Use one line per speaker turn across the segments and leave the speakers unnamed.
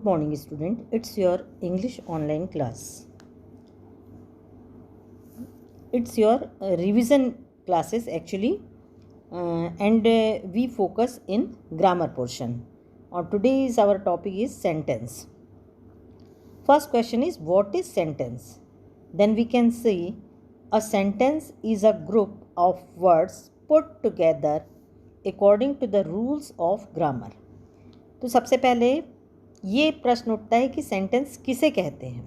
morning student, it's your English online class. It's your revision classes actually, and we focus in grammar portion. Today's our topic is sentence. First question is, what is sentence? Then we can see a sentence is a group of words put together according to the rules of grammar. तो सबसे पहले ये प्रश्न उठता है कि sentence किसे कहते हैं.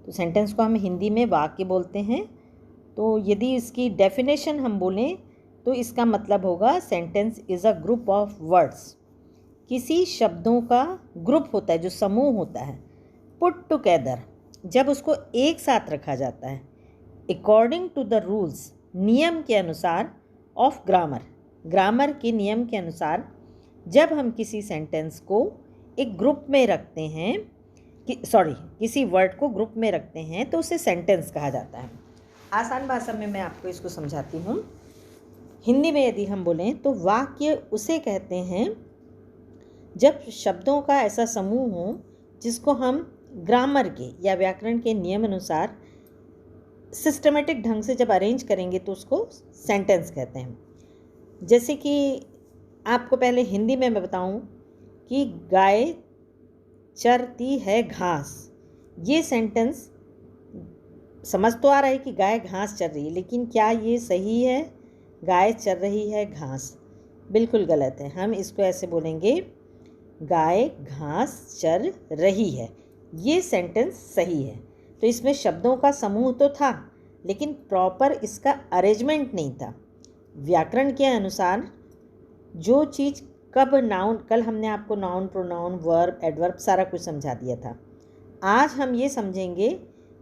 तो सेंटेंस को हम हिंदी में वाक्य बोलते हैं. तो यदि इसकी डेफिनेशन हम बोलें तो इसका मतलब होगा sentence is a group of words. किसी शब्दों का ग्रुप होता है, जो समूह होता है, पुट टुगेदर, जब उसको एक साथ रखा जाता है, अकॉर्डिंग टू द रूल्स, नियम के अनुसार, ऑफ ग्रामर, ग्रामर के नियम के अनुसार, जब हम किसी सेंटेंस को एक ग्रुप में रखते हैं किसी वर्ड को ग्रुप में रखते हैं तो उसे सेंटेंस कहा जाता है. आसान भाषा में मैं आपको इसको समझाती हूँ. हिंदी में यदि हम बोलें तो वाक्य उसे कहते हैं जब शब्दों का ऐसा समूह हो जिसको हम ग्रामर के या व्याकरण के नियम अनुसार सिस्टमेटिक ढंग से जब अरेंज करेंगे तो उसको सेंटेंस कहते हैं. जैसे कि आपको पहले हिंदी में मैं बताऊं कि गाय चरती है घास. ये सेंटेंस समझ तो आ रहा है कि गाय घास चर रही है, लेकिन क्या ये सही है? गाय चर रही है घास, बिल्कुल गलत है. हम इसको ऐसे बोलेंगे, गाय घास चर रही है. ये सेंटेंस सही है. तो इसमें शब्दों का समूह तो था, लेकिन प्रॉपर इसका अरेंजमेंट नहीं था. व्याकरण के अनुसार जो चीज़ कब नाउन, कल हमने आपको नाउन, प्रोनाउन, वर्ब, एडवर्ब सारा कुछ समझा दिया था. आज हम ये समझेंगे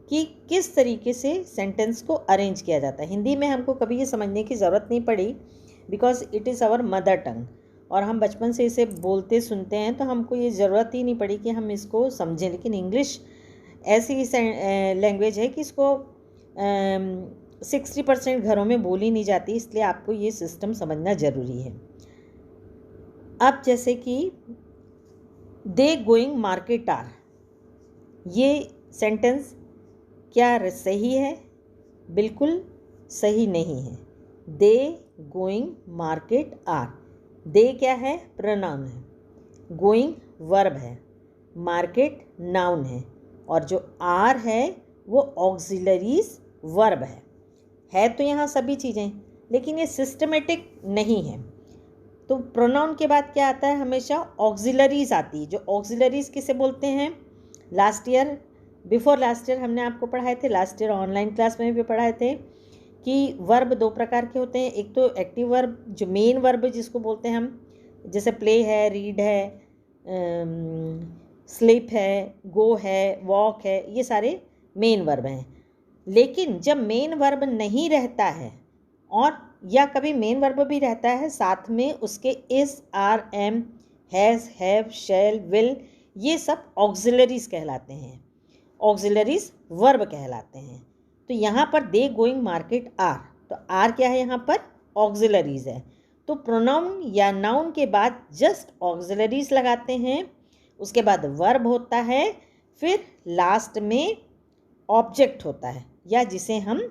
कि किस तरीके से सेंटेंस को अरेंज किया जाता है. हिंदी में हमको कभी ये समझने की ज़रूरत नहीं पड़ी, because it is our mother tongue, और हम बचपन से इसे बोलते सुनते हैं, तो हमको ये ज़रूरत ही नहीं पड़ी कि हम इसको समझें. लेकिन इंग्लिश ऐसी लैंग्वेज है कि इसको 60% घरों में बोली नहीं जाती, इसलिए आपको ये सिस्टम समझना ज़रूरी है. अब जैसे कि दे गोइंग मार्केट आर, ये सेंटेंस क्या सही है? बिल्कुल सही नहीं है. दे गोइंग मार्केट आर, दे क्या है? प्रोनाउन है, गोइंग वर्ब है, मार्केट नाउन है, और जो आर है वो ऑक्सिलरीज वर्ब है तो यहाँ सभी चीज़ें, लेकिन ये सिस्टमेटिक नहीं है. तो प्रोनाउन के बाद क्या आता है? हमेशा ऑक्सिलरीज आती है. जो ऑक्सिलरीज किसे बोलते हैं? बिफोर लास्ट ईयर हमने आपको पढ़ाए थे, लास्ट ईयर ऑनलाइन क्लास में भी पढ़ाए थे कि वर्ब दो प्रकार के होते हैं. एक तो एक्टिव वर्ब, जो मेन वर्ब जिसको बोलते हैं हम, जैसे प्ले है, रीड है, स्लीप है, गो है, वॉक है, ये सारे मेन वर्ब हैं. लेकिन जब मेन वर्ब नहीं रहता है, और या कभी मेन वर्ब भी रहता है, साथ में उसके इस, are, am, has, have, shall, will, ये सब ऑक्सिलरीज कहलाते हैं, ऑक्सिलरीज वर्ब कहलाते हैं. तो यहाँ पर दे गोइंग मार्केट आर, तो आर क्या है? यहाँ पर ऑक्सिलरीज है. तो प्रोनाउन या नाउन के बाद जस्ट ऑक्सिलरीज लगाते हैं, उसके बाद वर्ब होता है, फिर लास्ट में ऑब्जेक्ट होता है, या जिसे हम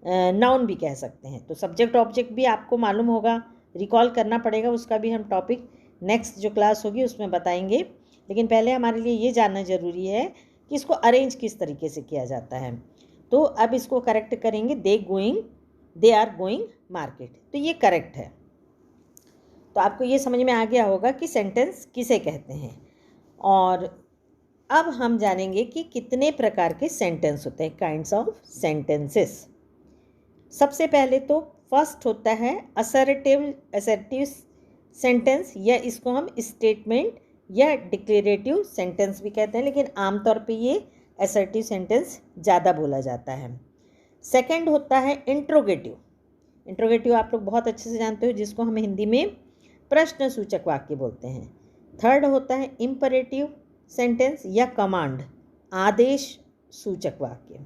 नाउन भी कह सकते हैं. तो सब्जेक्ट ऑब्जेक्ट भी आपको मालूम होगा, रिकॉल करना पड़ेगा, उसका भी हम टॉपिक नेक्स्ट जो क्लास होगी उसमें बताएंगे. लेकिन पहले हमारे लिए ये जानना ज़रूरी है कि इसको अरेंज किस तरीके से किया जाता है. तो अब इसको करेक्ट करेंगे, दे आर गोइंग मार्केट, तो ये करेक्ट है. तो आपको ये समझ में आ गया होगा कि सेंटेंस किसे कहते हैं. और अब हम जानेंगे कि कितने प्रकार के सेंटेंस होते हैं, काइंड्स ऑफ सेंटेंसेस. सबसे पहले तो फर्स्ट होता है असर्टिव सेंटेंस, या इसको हम स्टेटमेंट या डिक्लेरेटिव सेंटेंस भी कहते हैं, लेकिन आमतौर पे ये असर्टिव सेंटेंस ज़्यादा बोला जाता है. सेकंड होता है इंट्रोगेटिव आप लोग बहुत अच्छे से जानते हो, जिसको हम हिंदी में प्रश्न सूचक वाक्य बोलते हैं. थर्ड होता है इम्परेटिव सेंटेंस या कमांड, आदेश सूचक वाक्य.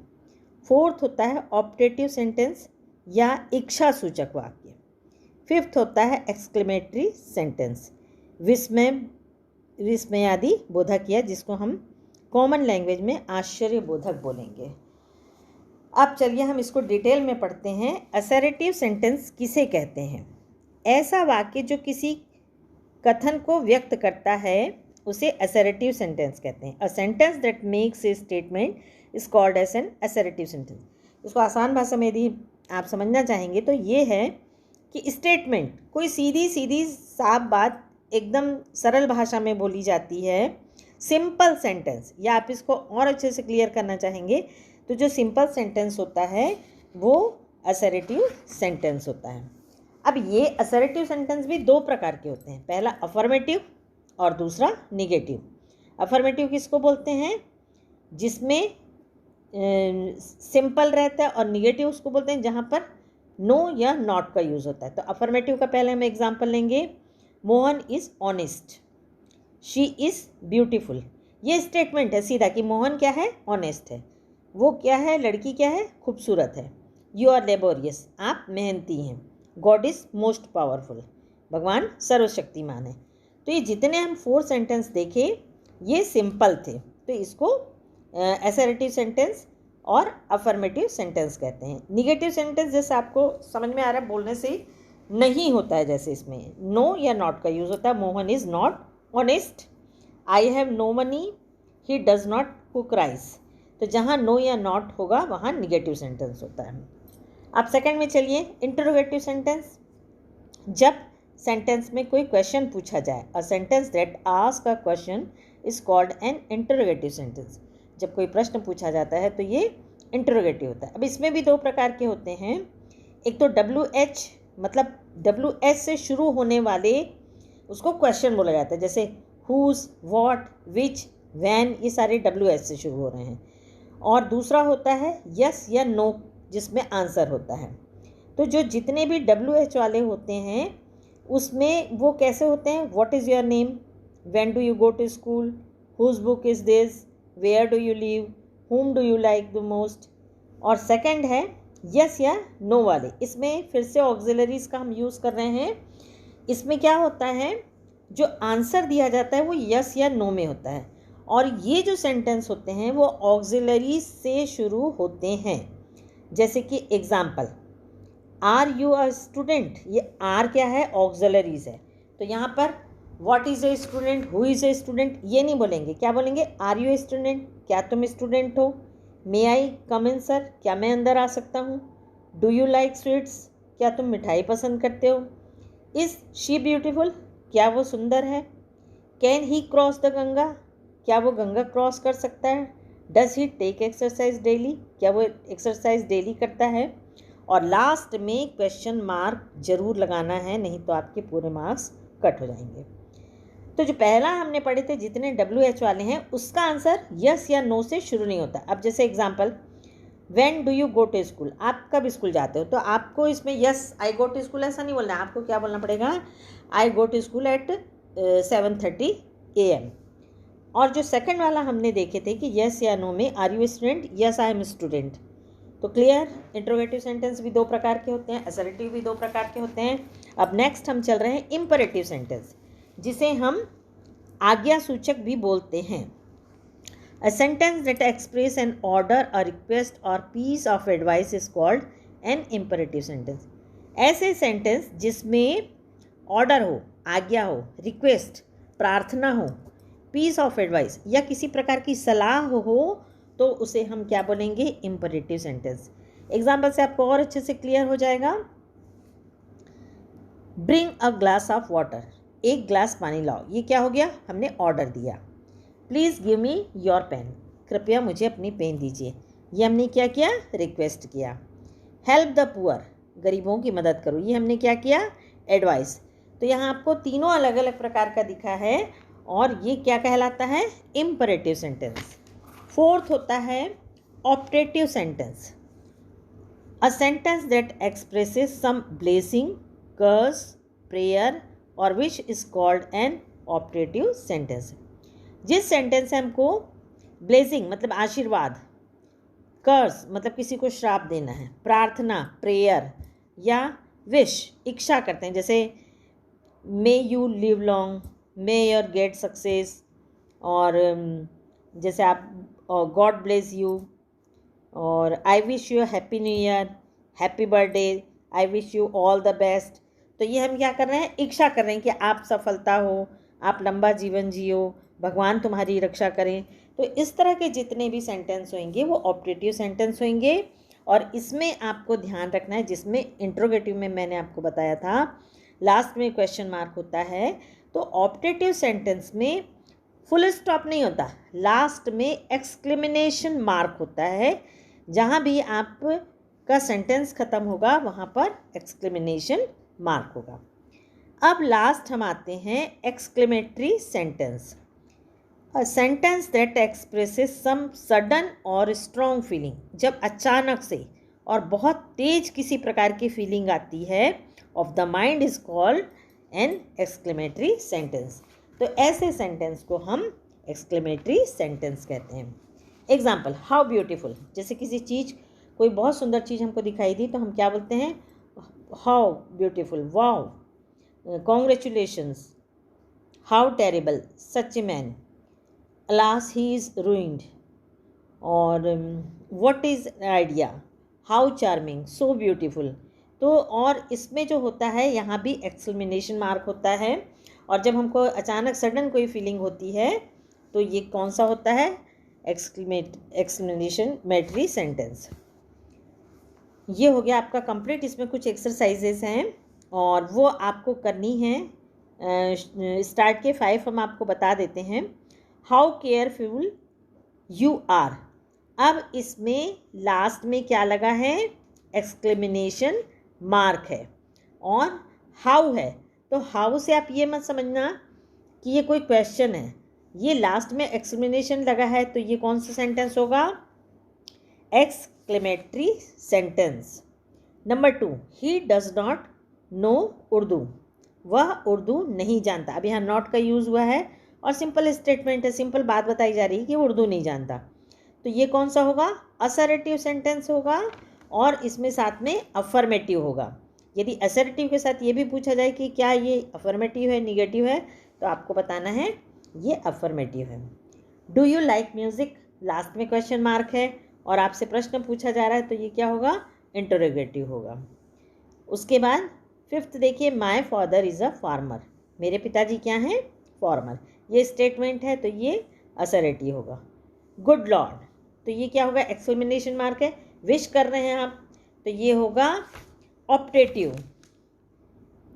फोर्थ होता है ऑप्टेटिव सेंटेंस या इच्छा सूचक वाक्य. फिफ्थ होता है एक्सक्लेमेटरी सेंटेंस, विस्मय विस्मयादि बोधक किया, जिसको हम कॉमन लैंग्वेज में आश्चर्यबोधक बोलेंगे। अब चलिए हम इसको डिटेल में पढ़ते हैं। असर्टिव सेंटेंस किसे कहते हैं? ऐसा वाक्य जो किसी कथन को व्यक्त करता है उसे असर्टिव सेंटेंस कहते हैं। A sentence that makes a statement is called as an assertive sentence. इसको आसान भाषा में यदि आप समझना चाहेंगे तो ये है कि स्टेटमेंट कोई सीधी सीधी साफ बात एकदम सरल भाषा में बोली जाती है, सिंपल सेंटेंस। या आप इसको और अच्छे से क्लियर करना चाहेंगे तो जो सिंपल सेंटेंस होता है वो असर्टिव सेंटेंस होता है। अब ये असर्टिव सेंटेंस भी दो प्रकार के होते हैं, पहला अफर्मेटिव और दूसरा निगेटिव। अफर्मेटिव किसको बोलते हैं? जिसमें सिंपल रहता है, और निगेटिव उसको बोलते हैं जहाँ पर नो या नॉट का यूज़ होता है। तो अफर्मेटिव का पहले हम एग्जांपल लेंगे, Mohan is honest, she is beautiful. ये स्टेटमेंट है सीधा कि मोहन क्या है? ऑनेस्ट है। वो क्या है? लड़की क्या है? खूबसूरत है। यू आर लेबोरियस, आप मेहनती हैं। गॉड इज़ मोस्ट पावरफुल, भगवान सर्वशक्तिमान है। तो ये जितने हम 4 सेंटेंस देखे ये सिंपल थे, तो इसको असर्टिव सेंटेंस और अफर्मेटिव सेंटेंस कहते हैं। निगेटिव सेंटेंस जैसे आपको समझ में आ रहा है बोलने से नहीं होता है, जैसे इसमें नो या नॉट का यूज़ होता है। Mohan is not honest, I have no money, he does not cook rice. तो जहाँ नो या नॉट होगा वहाँ निगेटिव सेंटेंस होता है। अब सेकंड में चलिए, इंटरोगेटिव सेंटेंस। जब सेंटेंस में कोई क्वेश्चन पूछा जाए, अ sentence that ask a question is called N interrogative sentence. जब कोई प्रश्न पूछा जाता है तो ये इंटरोगेटिव होता है। अब इसमें भी दो प्रकार के होते हैं। एक तो WH, मतलब WH से शुरू होने वाले उसको क्वेश्चन बोला जाता है, जैसे हुज, व्हाट, विच, व्हेन, ये सारे WH से शुरू हो रहे हैं। और दूसरा होता है यस या नो, जिसमें आंसर होता है। तो जो जितने भी WH वाले होते हैं उसमें वो कैसे होते हैं? What is your name, when do you go to school, whose book is this, where do you live, whom do you like the most। और सेकंड है यस या नो वाले, इसमें फिर से ऑक्सिलरीज का हम यूज़ कर रहे हैं। इसमें क्या होता है, जो आंसर दिया जाता है वो यस या नो में होता है, और ये जो सेंटेंस होते हैं वो ऑक्सिलरीज से शुरू होते हैं। जैसे कि example, are you a student, ये आर क्या है? ऑक्सिलरीज है। तो यहाँ पर what is a student, who is a student, ये नहीं बोलेंगे। क्या बोलेंगे? आर यू ए स्टूडेंट, क्या तुम स्टूडेंट हो। मे आई कम इन सर, क्या मैं अंदर आ सकता हूँ। डू यू लाइक स्वीट्स, क्या तुम मिठाई पसंद करते हो। इज़ शी ब्यूटीफुल, क्या वो सुंदर है। Can he cross the Ganga, क्या वो गंगा क्रॉस कर सकता है। Does he take exercise daily, क्या वो एक्सरसाइज डेली करता है। और लास्ट में क्वेश्चन मार्क जरूर लगाना है, नहीं तो आपके पूरे मार्क्स कट हो जाएंगे। तो जो पहला हमने पढ़े थे जितने WH वाले हैं उसका आंसर यस या नो से शुरू नहीं होता। अब जैसे example, when do you go to school, आप कब स्कूल जाते हो। तो आपको इसमें yes I go to school ऐसा नहीं बोलना है, आपको क्या बोलना पड़ेगा? I go to school at 7:30 AM। और जो सेकंड वाला हमने देखे थे कि यस या नो में, are you student, yes I am student. तो क्लियर, इंट्रोगेटिव सेंटेंस भी दो प्रकार के होते हैं, असर्टिव भी दो प्रकार के होते हैं। अब नेक्स्ट हम चल रहे हैं इम्परेटिव सेंटेंस, जिसे हम आज्ञा सूचक भी बोलते हैं। A sentence that express an order, a request और piece of advice is called an imperative sentence. ऐसे सेंटेंस जिसमें ऑर्डर हो, आज्ञा हो, रिक्वेस्ट, प्रार्थना हो, पीस ऑफ एडवाइस या किसी प्रकार की सलाह हो, तो उसे हम क्या बोलेंगे? Imperative sentence. एग्जाम्पल से आपको और अच्छे से क्लियर हो जाएगा। Bring a glass of water, एक ग्लास पानी लाओ, ये क्या हो गया? हमने ऑर्डर दिया। Please give me your pen, कृपया मुझे अपनी पेन दीजिए, ये हमने क्या किया? रिक्वेस्ट किया। हेल्प द पुअर, गरीबों की मदद करो, ये हमने क्या किया? एडवाइस। तो यहाँ आपको तीनों अलग अलग प्रकार का दिखा है, और ये क्या कहलाता है? Imperative sentence. फोर्थ होता है optative sentence. A sentence that expresses some blessing, curse, prayer और wish is called an optative sentence. जिस सेंटेंस से हमको ब्लेसिंग मतलब आशीर्वाद, कर्स मतलब किसी को श्राप देना है, प्रार्थना प्रेयर, या विश इच्छा करते हैं, जैसे may you live long, may your get success, और जैसे आप गॉड ब्लेस यू, और I wish you happy new year, happy birthday, I wish you all the best. तो ये हम क्या कर रहे हैं, इच्छा कर रहे हैं कि आप सफलता हो, आप लंबा जीवन जियो, भगवान तुम्हारी रक्षा करें। तो इस तरह के जितने भी सेंटेंस होंगे वो ऑप्टेटिव सेंटेंस होंगे। और इसमें आपको ध्यान रखना है, जिसमें इंट्रोगेटिव में मैंने आपको बताया था लास्ट में क्वेश्चन मार्क होता है, तो ऑप्टेटिव सेंटेंस में फुल स्टॉप नहीं होता, लास्ट में एक्सक्लेमेशन मार्क होता है। जहाँ भी आप का सेंटेंस ख़त्म होगा वहाँ पर एक्सक्लेमेशन मार्क होगा। अब लास्ट हम आते हैं exclamatory sentence. A sentence that expresses some sudden और स्ट्रॉन्ग फीलिंग। जब अचानक से और बहुत तेज किसी प्रकार की फीलिंग आती है of the mind is called N exclamatory sentence. तो ऐसे सेंटेंस को हम एक्सक्लेमेटरी सेंटेंस कहते हैं। Example, how beautiful. जैसे किसी चीज़, कोई बहुत सुंदर चीज़ हमको दिखाई दी तो हम क्या बोलते हैं, how beautiful, wow, congratulations, how terrible, such a man, alas he is ruined, और what is idea, how charming, so beautiful. तो और इसमें जो होता है यहाँ भी एक्सक्लेमेशन मार्क होता है। और जब हमको अचानक सडन कोई फीलिंग होती है तो ये कौन सा होता है, एक्सक्लेमेटरी सेंटेंस। ये हो गया आपका कंप्लीट। इसमें कुछ एक्सरसाइजेस हैं और वो आपको करनी है। स्टार्ट के 5 हम आपको बता देते हैं। How careful you are. अब इसमें लास्ट में क्या लगा है, एक्सक्लेमेशन मार्क है। और हाउ है, तो हाउ से आप ये मत समझना कि ये कोई क्वेश्चन है, ये लास्ट में एक्सक्लेमेशन लगा है, तो ये कौन सा सेंटेंस होगा, exclamatory sentence. Number 2, he does not know Urdu. वह उर्दू नहीं जानता। अब यहाँ नॉट का यूज़ हुआ है और सिंपल स्टेटमेंट है, सिंपल बात बताई जा रही है कि उर्दू नहीं जानता। तो ये कौन सा होगा, असर्टिव सेंटेंस होगा। और इसमें साथ में अफर्मेटिव होगा। यदि असर्टिव के साथ ये भी पूछा जाए कि क्या ये अफर्मेटिव है, निगेटिव है, तो आपको बताना है ये अफर्मेटिव है। Do you like music, last में क्वेश्चन मार्क है और आपसे प्रश्न पूछा जा रहा है, तो ये क्या होगा, इंटरोगेटिव होगा। उसके बाद 5th देखिए, my father is a farmer. मेरे पिताजी क्या हैं, फार्मर। ये स्टेटमेंट है तो ये असर्टिव होगा। गुड लॉर्ड, तो ये क्या होगा, एक्सक्लेमेशन मार्क है। विश कर रहे हैं आप, तो ये होगा optative.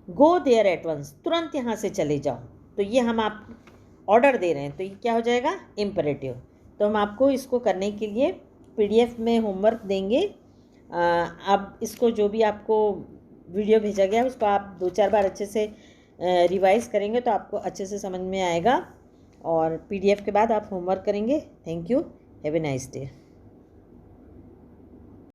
Go there at once, तुरंत यहाँ से चले जाओ, तो ये हम आप ऑर्डर दे रहे हैं, तो ये क्या हो जाएगा, इम्परेटिव। तो हम आपको इसको करने के लिए PDF में होमवर्क देंगे। अब इसको जो भी आपको वीडियो भेजा गया उसको आप 2-4 बार अच्छे से रिवाइज करेंगे तो आपको अच्छे से समझ में आएगा। और PDF के बाद आप होमवर्क करेंगे। Thank you, have a nice day.